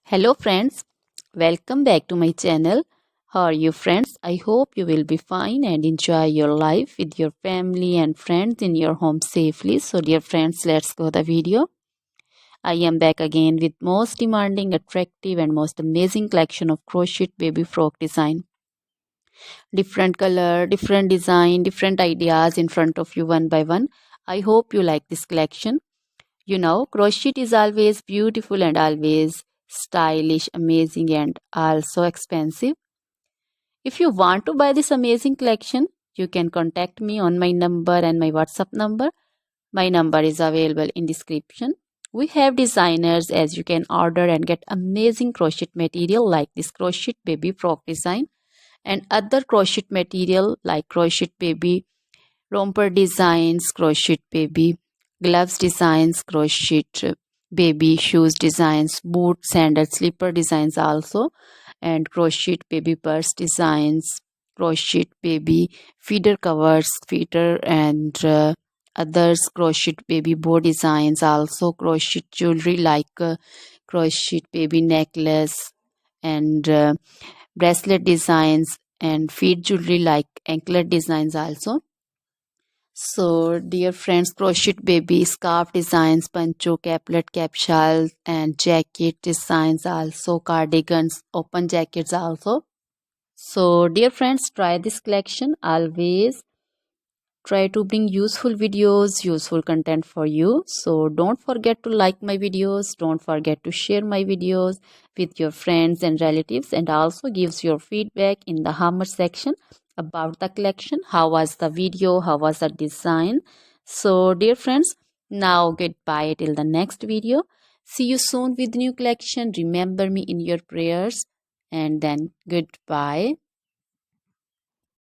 Hello friends, welcome back to my channel. How are you friends? I hope you will be fine and enjoy your life with your family and friends in your home safely. So dear friends, let's go the video. I am back again with most demanding, attractive and most amazing collection of crochet baby frock design. Different color, different design, different ideas in front of you one by one. I hope you like this collection. You know, crochet is always beautiful and always stylish, amazing, and also expensive. If you want to buy this amazing collection, you can contact me on my number and my WhatsApp number. My number is available in description. We have designers as you can order and get amazing crochet material like this crochet baby frock design and other crochet material like crochet baby romper designs, crochet baby gloves designs, crochet baby shoes designs, boot, sandal, slipper designs also, and crochet baby purse designs, crochet baby feeder covers, feeder and others, crochet baby bow designs also, crochet jewelry like crochet baby necklace and bracelet designs and feet jewelry like anklet designs also. So, dear friends, crochet baby scarf designs, pancho, caplet, capsule, and jacket designs also, cardigans, open jackets also. So, dear friends, try this collection. Always try to bring useful videos, useful content for you. So, don't forget to like my videos. Don't forget to share my videos with your friends and relatives, and also gives your feedback in the hammer section about the collection. How was the video? How was the design? So, dear friends, now goodbye till the next video. See you soon with new collection. Remember me in your prayers, and then goodbye.